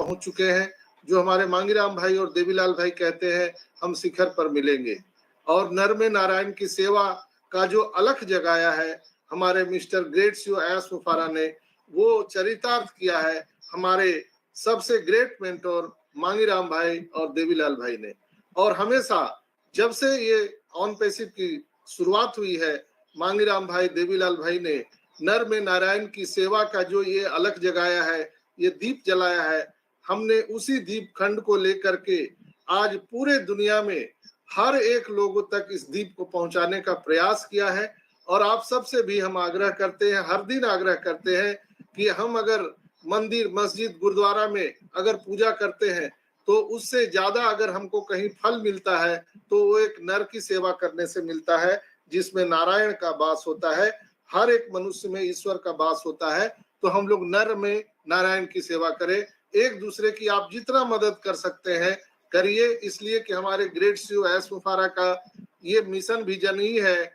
पहुंच चुके हैं। जो हमारे मांगीराम भाई और देवीलाल भाई कहते हैं हम शिखर पर मिलेंगे, और नर में नारायण की सेवा का जो अलख जगाया है हमारे मिस्टर ग्रेट सीओ एस मुफारा ने, वो चरितार्थ किया है हमारे सबसे ग्रेट मेंटोर मांगीराम भाई और देवीलाल भाई ने। और हमेशा जब से ये ऑन पैसिव की शुरुआत हुई है, मांगीराम भाई देवीलाल भाई ने नर में नारायण की सेवा का जो ये अलख जगाया है, ये दीप जलाया है, हमने उसी दीप खंड को लेकर के आज पूरे दुनिया में हर एक लोगों तक इस दीप को पहुंचाने का प्रयास किया है। और आप सबसे भी हम आग्रह करते हैं, हर दिन आग्रह करते हैं कि हम अगर मंदिर मस्जिद गुरुद्वारा में अगर पूजा करते हैं तो उससे ज्यादा अगर हमको कहीं फल मिलता है तो वो एक नर की सेवा करने से मिलता है, जिसमें नारायण का वास होता है, हर एक मनुष्य में ईश्वर का वास होता है। तो हम लोग नर में नारायण की सेवा करें, एक दूसरे की आप जितना मदद कर सकते हैं करिए, इसलिए कि हमारे ग्रेट सीओ एस मुफारा का ये मिशन विजन ही है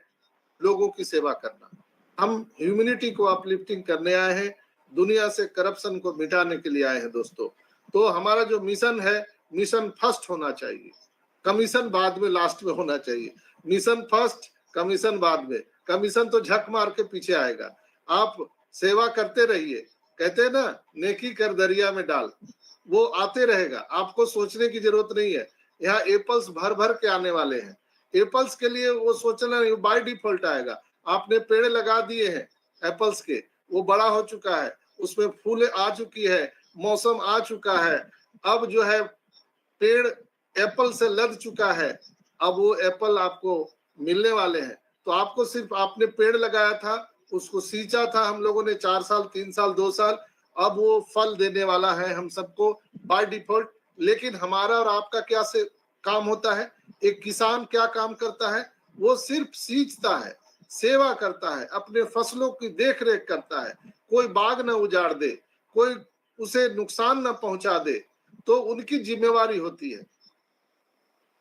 लोगों की सेवा करना। हम ह्यूमैनिटी को अपलिफ्टिंग करने आए हैं, दुनिया से करप्शन को मिटाने के लिए आए हैं दोस्तों। तो हमारा जो मिशन है, मिशन फर्स्ट होना चाहिए, कमीशन बाद में लास्ट में होना चाहिए। मिशन फर्स्ट, कमीशन बाद में। कमीशन तो झक मार के पीछे आएगा। आप सेवा करते रहिए, कहते हैं ना नेकी कर दरिया में डाल, वो आते रहेगा, आपको सोचने की जरूरत नहीं है। यहाँ एप्पल्स भर भर के आने वाले हैं, एप्पल्स के लिए वो सोचना नहीं, बाय डिफॉल्ट आएगा। आपने पेड़ लगा दिए हैं एप्पल्स के, वो बड़ा हो चुका है, उसमें फूल आ चुकी है, मौसम आ चुका है, अब जो है पेड़ एप्पल से लद चुका है, अब वो एप्पल आपको मिलने वाले हैं। तो आपको सिर्फ आपने पेड़ लगाया था, उसको सींचा था हम लोगों ने 4 साल 3 साल 2 साल, अब वो फल देने वाला है हम सबको बाय डिफॉल्ट। लेकिन हमारा और आपका क्या से काम होता है, एक किसान क्या काम करता है, वो सिर्फ सींचता है, सेवा करता है, अपने फसलों की देख रेख करता है, कोई बाग न उजाड़ दे, कोई उसे नुकसान न पहुंचा दे, तो उनकी जिम्मेवारी होती है।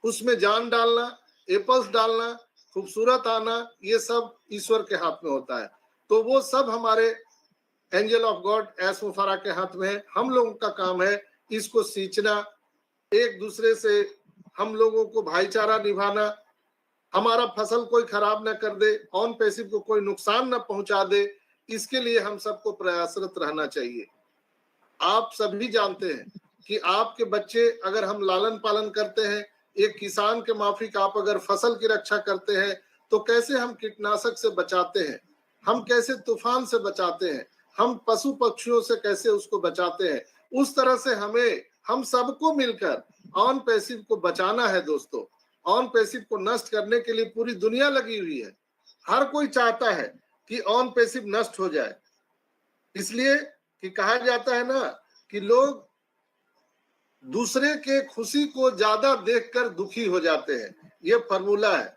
उसमें जान डालना, एप्पल्स डालना, खूबसूरत आना, ये सब ईश्वर के हाथ में होता है। तो वो सब हमारे एंजल ऑफ गॉड एस मुफारा के हाथ में है। हम लोगों का काम है इसको सींचना, एक दूसरे से हम लोगों को भाईचारा निभाना, हमारा फसल कोई खराब ना कर दे, ऑन पैसिव को कोई नुकसान ना पहुंचा दे, इसके लिए हम सबको प्रयासरत रहना चाहिए। आप सभी जानते हैं कि आपके बच्चे अगर हम लालन पालन करते हैं, एक किसान के माफिक आप अगर फसल की रक्षा करते हैं, तो कैसे हम कीटनाशक से बचाते हैं, हम कैसे तूफान से बचाते हैं, हम पशु पक्षियों से कैसे उसको बचाते हैं, उस तरह से हमें हम सबको मिलकर ऑन पैसिव को बचाना है दोस्तों। ऑन पैसिव को नष्ट करने के लिए पूरी दुनिया लगी हुई है, हर कोई चाहता है कि ऑन पैसिव नष्ट हो जाए। इसलिए कि कहा जाता है ना कि लोग दूसरे के खुशी को ज्यादा देखकर दुखी हो जाते हैं, ये फॉर्मूला है,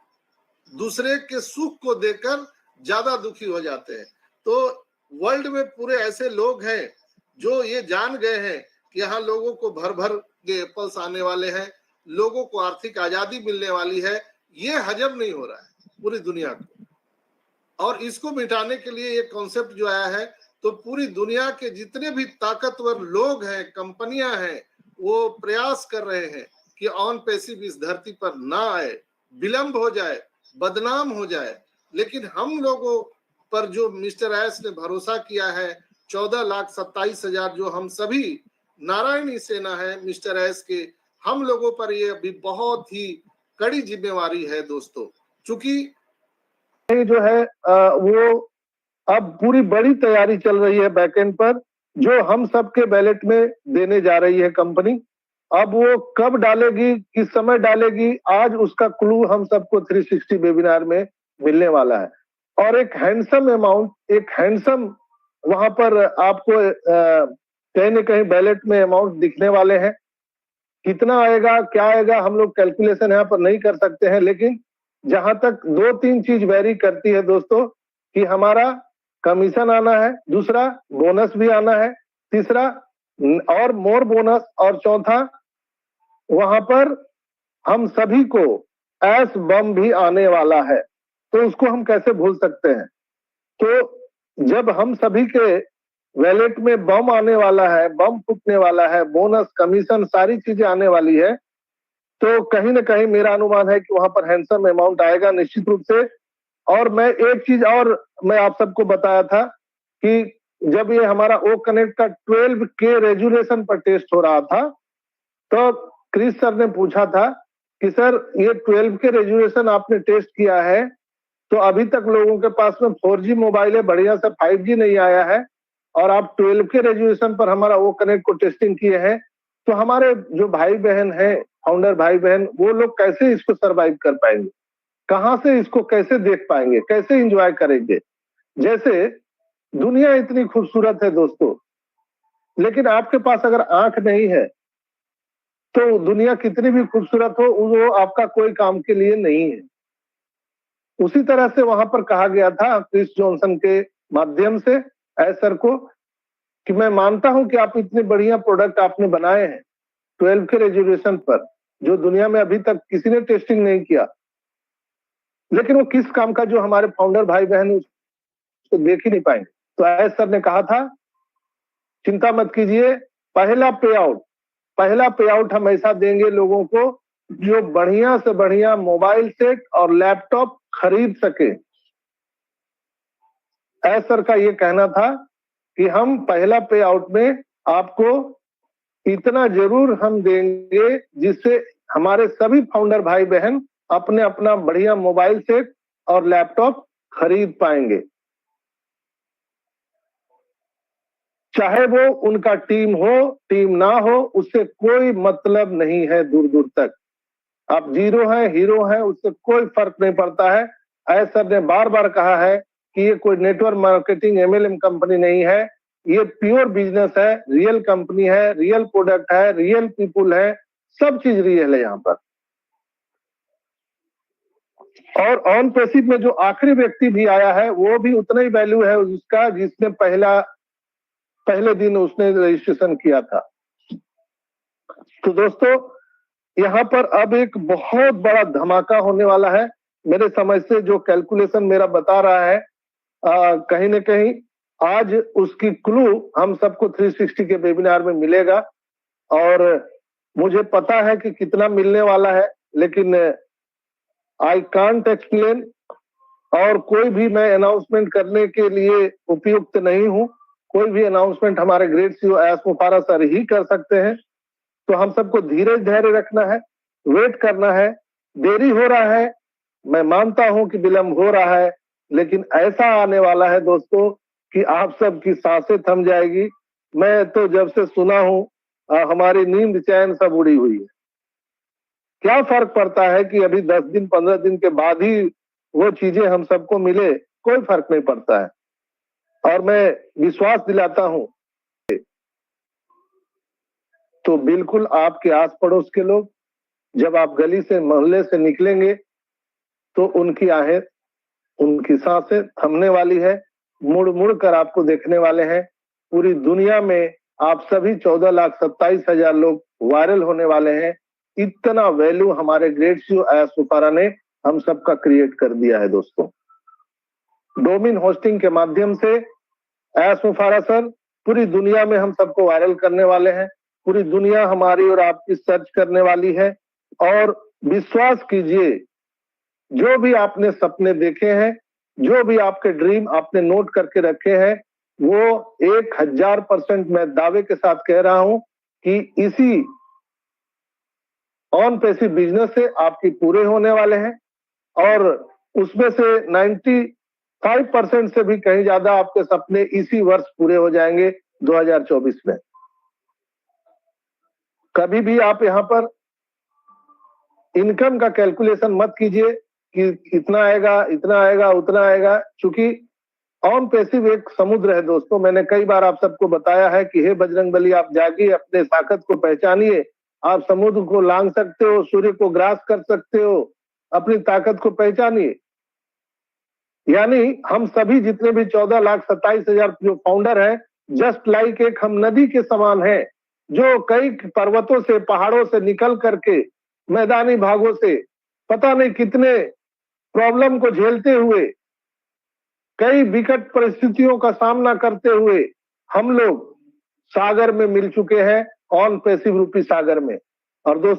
दूसरे के सुख को देखकर ज्यादा दुखी हो जाते हैं। तो वर्ल्ड में पूरे ऐसे लोग हैं जो ये जान गए हैं कि यहाँ लोगों को भर भर के एप्पल्स आने वाले हैं, लोगों को आर्थिक आजादी मिलने वाली है, ये हजम नहीं हो रहा है पूरी दुनिया को। और इसको मिटाने के लिए ये कॉन्सेप्ट जो आया है, तो पूरी दुनिया के जितने भी ताकतवर लोग हैं, कंपनियां हैं, वो प्रयास कर रहे हैं कि ऑन पैसिव इस धरती पर ना आए, विलंब हो जाए, बदनाम हो जाए। लेकिन हम लोगों पर जो मिस्टर एस ने भरोसा किया है, 14,27,000 जो हम सभी नारायणी सेना है मिस्टर एस के, हम लोगों पर ये अभी बहुत ही कड़ी जिम्मेवारी है दोस्तों। चूंकि जो है वो अब पूरी बड़ी तैयारी चल रही है बैकएंड पर, जो हम सबके बैलेट में देने जा रही है कंपनी। अब वो कब डालेगी, किस समय डालेगी, आज उसका क्लू हम सबको 360 वेबिनार में मिलने वाला है। और एक हैंडसम अमाउंट, एक हैंडसम वहां पर आपको कहीं न कहीं बैलेट में अमाउंट दिखने वाले हैं। कितना आएगा क्या आएगा हम लोग कैलकुलेशन यहाँ पर नहीं कर सकते हैं, लेकिन जहां तक 2-3 चीज वेरी करती है दोस्तों, कि हमारा कमीशन आना है, दूसरा बोनस भी आना है, तीसरा और मोर बोनस, और चौथा वहां पर हम सभी को एस बम भी आने वाला है। तो उसको हम कैसे भूल सकते हैं। तो जब हम सभी के वैलेट में बम आने वाला है, बम फूटने वाला है, बोनस, कमीशन, सारी चीजें आने वाली है, तो कहीं ना कहीं मेरा अनुमान है कि वहां पर हैंडसम अमाउंट आएगा निश्चित रूप से। और मैं एक चीज और मैं आप सबको बताया था कि जब ये हमारा ओ कनेक्ट का 12K रेजुलेशन पर टेस्ट हो रहा था, तो क्रिस सर ने पूछा था कि सर ये 12K रेजुलेशन आपने टेस्ट किया है, तो अभी तक लोगों के पास में 4G मोबाइल है, बढ़िया से 5G नहीं आया है, और आप 12K रेजुलेशन पर हमारा ओ कनेक्ट को टेस्टिंग किए हैं, तो हमारे जो भाई बहन है, फाउंडर भाई बहन, वो लोग कैसे इसको सरवाइव कर पाएंगे, कहां से इसको कैसे देख पाएंगे, कैसे एंजॉय करेंगे। जैसे दुनिया इतनी खूबसूरत है दोस्तों, लेकिन आपके पास अगर आंख नहीं है तो दुनिया कितनी भी खूबसूरत हो, वो आपका कोई काम के लिए नहीं है। उसी तरह से वहां पर कहा गया था क्रिस जॉनसन के माध्यम से सर को कि मैं मानता हूं कि आप इतने बढ़िया प्रोडक्ट आपने बनाए हैं 12K रेजोल्यूशन पर, जो दुनिया में अभी तक किसी ने टेस्टिंग नहीं किया, लेकिन वो किस काम का जो हमारे फाउंडर भाई बहन उसको देख ही नहीं पाएंगे। तो सर ने कहा था चिंता मत कीजिए, पहला पे आउट हम ऐसा देंगे लोगों को जो बढ़िया से बढ़िया मोबाइल सेट और लैपटॉप खरीद सके। सर का ये कहना था कि हम पहला पे आउट में आपको इतना जरूर हम देंगे जिससे हमारे सभी फाउंडर भाई बहन अपने अपना बढ़िया मोबाइल सेट और लैपटॉप खरीद पाएंगे, चाहे वो उनका टीम हो टीम ना हो, उससे कोई मतलब नहीं है। दूर दूर तक आप जीरो हैं हीरो हैं, उससे कोई फर्क नहीं पड़ता है। सर ने बार बार कहा है कि ये कोई नेटवर्क मार्केटिंग MLM कंपनी नहीं है, ये प्योर बिजनेस है, रियल कंपनी है, रियल प्रोडक्ट है, रियल पीपुल है, सब चीज रियल है यहाँ पर। और ऑन पैसिव में जो आखिरी व्यक्ति भी आया है वो भी उतना ही वैल्यू है उसका जिसने पहले दिन उसने रजिस्ट्रेशन किया था। तो दोस्तों यहाँ पर अब एक बहुत बड़ा धमाका होने वाला है। मेरे समझ से जो कैलकुलेशन मेरा बता रहा है, कहीं ना कहीं आज उसकी क्लू हम सबको 360 के वेबिनार में मिलेगा, और मुझे पता है कि कितना मिलने वाला है, लेकिन आई कांट एक्सप्लेन, और कोई भी मैं अनाउंसमेंट करने के लिए उपयुक्त नहीं हूं। कोई भी अनाउंसमेंट हमारे ग्रेट CEO एस मुफारा सर ही कर सकते हैं। तो हम सबको धीरज धैर्य रखना है, वेट करना है। देरी हो रहा है, मैं मानता हूं कि विलंब हो रहा है, लेकिन ऐसा आने वाला है दोस्तों कि आप सबकी सांसें थम जाएगी। मैं तो जब से सुना हूं हमारी नींद चैन सब उड़ी हुई है। क्या फर्क पड़ता है कि अभी 10 दिन 15 दिन के बाद ही वो चीजें हम सबको मिले, कोई फर्क नहीं पड़ता है। और मैं विश्वास दिलाता हूं तो बिल्कुल आपके आस पड़ोस के लोग जब आप गली से मोहल्ले से निकलेंगे तो उनकी आहें, उनकी सांसें थमने वाली है, मुड़ मुड़ कर आपको देखने वाले हैं। पूरी दुनिया में आप सभी 14,27,000 लोग वायरल होने वाले हैं। इतना वैल्यू हमारे ग्रेट CEO एस मुफारा ने हम सबका क्रिएट कर दिया है दोस्तों। डोमेन होस्टिंग के माध्यम से एस मुफारा सर पूरी दुनिया में हम सबको वायरल करने वाले हैं। पूरी दुनिया हमारी और आपकी सर्च करने वाली है। और विश्वास कीजिए, जो भी आपने सपने देखे हैं, जो भी आपके ड्रीम आपने नोट करके रखे हैं, वो 1000% मैं दावे के साथ कह रहा हूं कि इसी ऑन पैसिव बिजनेस से आपकी पूरे होने वाले हैं। और उसमें से 95% से भी कहीं ज्यादा आपके सपने इसी वर्ष पूरे हो जाएंगे 2024 में। कभी भी आप यहाँ पर इनकम का कैलकुलेशन मत कीजिए कि इतना आएगा, इतना आएगा, उतना आएगा, क्योंकि ऑन पैसिव एक समुद्र है दोस्तों। मैंने कई बार आप सबको बताया है कि हे बजरंगबली, आप जागिए, अपने ताकत को पहचानिए। आप समुद्र को लांघ सकते हो, सूर्य को ग्रास कर सकते हो, अपनी ताकत को पहचानिए। यानी हम सभी जितने भी 14,27,000 जो फाउंडर हैं, जस्ट लाइक एक हम नदी के समान हैं, जो कई पर्वतों से, पहाड़ों से निकल करके, मैदानी भागों से, पता नहीं कितने प्रॉब्लम को झेलते हुए, कई विकट परिस्थितियों का सामना करते हुए हम लोग सागर में मिल चुके हैं, ऑन पैसिव रूपी सागर में। और दोस्तों